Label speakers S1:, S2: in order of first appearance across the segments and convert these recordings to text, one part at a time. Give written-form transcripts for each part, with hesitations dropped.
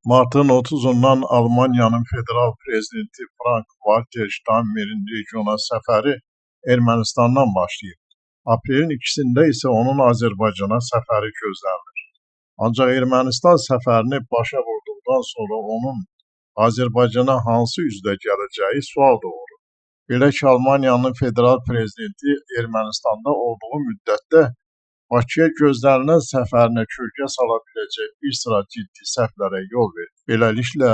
S1: Martın 30'undan Almanya'nın federal prezidenti Frank-Walter Steinmeier'in regiona səfəri Ermənistandan başlayıb. Aprelin 2'sində isə onun Azərbaycana səfəri gözlənilir. Ancaq Ermənistan səfərini başa vurduqdan sonra onun Azərbaycana hansı üzlə gələcəyi sual doğurur. Belə ki, Almanya'nın federal prezidenti Ermənistanda olduğu müddətdə Bakıya gözlənilən səfərinə kölgə sala biləcək bir sıra ciddi səhvlərə yol verir. Beləliklə,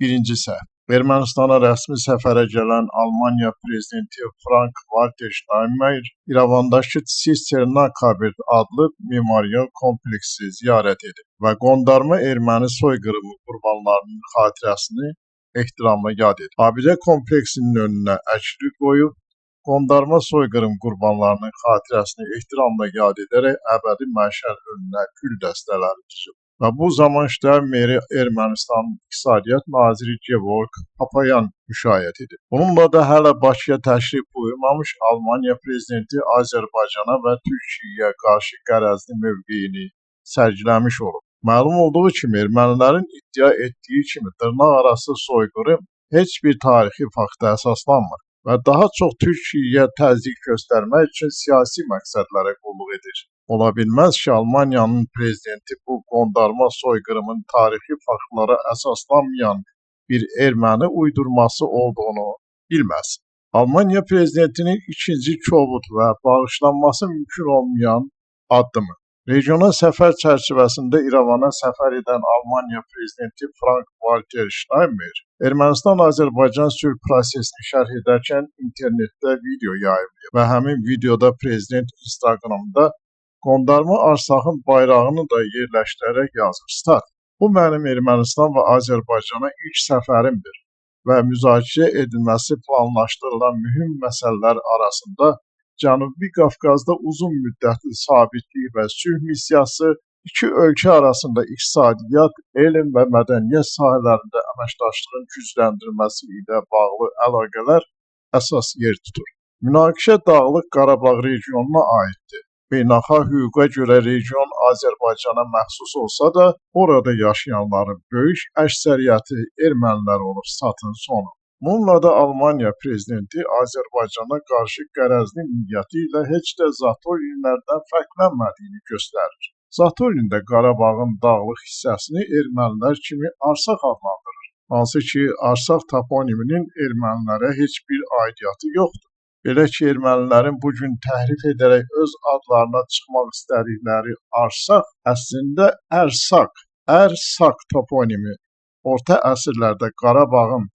S1: birinci səhv. Ermənistana rəsmi səfərə gələn Almanya prezidenti Frank-Walter Steinmeier İrəvandakı Sisterna-Kaberd adlı memorial kompleksi ziyarət edib və qondarma erməni soyqırımı qurbanlarının xatirəsini ehtiramla yad edib. Abidə kompleksinin önünə əkli qoyub, qondarma soyqırım qurbanlarının xatirəsini ehtiramla yad edərək əbədi məşəl önünə gül dəstələri düzüb. Və bu zaman Steinmeier'i Ermənistanın İqtisadiyyat naziri Georg Papayan müşayiət edib. Bununla da hələ Bakıya təşrif buyurmamış Almanya prezidenti Azərbaycana və Türkiyəyə qarşı qərəzli mövqeyini sərgiləmiş olub. Məlum olduğu kimi, ermənilərin iddia etdiyi kimi dırnaqarası soyqırım heç bir tarixi faktə əsaslanmır və daha çox Türkiyəyə təzyiq göstərmək üçün siyasi məqsədlərə qulluq edir. Ola bilməz ki, Almanya'nın prezidenti bu qondarma soyqırımın tarixi faktlara əsaslanmayan bir erməni uydurması olduğunu bilməsin. Almanya prezidentinin ikinci kobud və bağışlanması mümkün olmayan addımı. Regional səfər çərçivəsində İrəvana səfər edən Almanya prezidenti Frank-Walter Steinmeier Ermənistan-Azərbaycan sülh prosesini şərh edərkən internetdə video yayımlayıb və həmin videoda prezident Instagramda qondarma Arsaxın bayrağını da yerləşdirərək yazır. Stat: Bu mənim Ermənistan və Azərbaycana ilk səfərimdir və müzakirə edilməsi planlaşdırılan mühüm məsələlər arasında Cənubi Qafqazda uzun müddətli sabitlik və sülh missiyası, iki ölkə arasında iqtisadiyyat, elm və mədəniyyət sahələrində əməkdaşlığın gücləndirilməsi ilə bağlı əlaqələr əsas yer tutur. Münaqişə Dağlıq Qarabağ regionuna aiddir. Beynəlxalq hüquqa görə region Azərbaycana məxsus olsa da, orada yaşayanların böyük əksəriyyəti ermənilər olub statın sonu. Bununla da Almanya prezidenti Azərbaycana qarşı qərəzli niyyəti ilə heç də Zatolinlərdən fərqlənmədiyini göstərir. Zatolin də Qarabağın dağlıq hissəsini ermənilər kimi Arsaq adlandırır. Hansı ki, Arsaq toponiminin ermənilərə heç bir aidiyyatı yoxdur. Belə ki, ermənilərin bugün təhrif edərək öz adlarına çıxmaq istədikləri Arsaq əslində Ərsaq toponimi orta əsrlərdə Qarabağın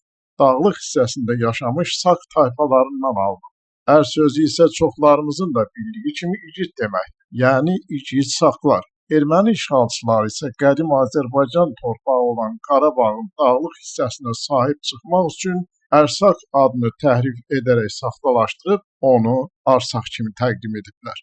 S1: dağlıq hissəsində yaşamış Sak tayfalarından alınıb. Ər sözü isə çoxlarımızın da bildiyi kimi igid deməkdir. Yəni igid Saklar. Erməni işğalçıları isə qədim Azərbaycan torpağı olan Qarabağın dağlıq hissəsinə sahib çıxmaq üçün Ərsaq adını təhrif edərək saxtalaşdırıb onu Arsaq kimi təqdim ediblər.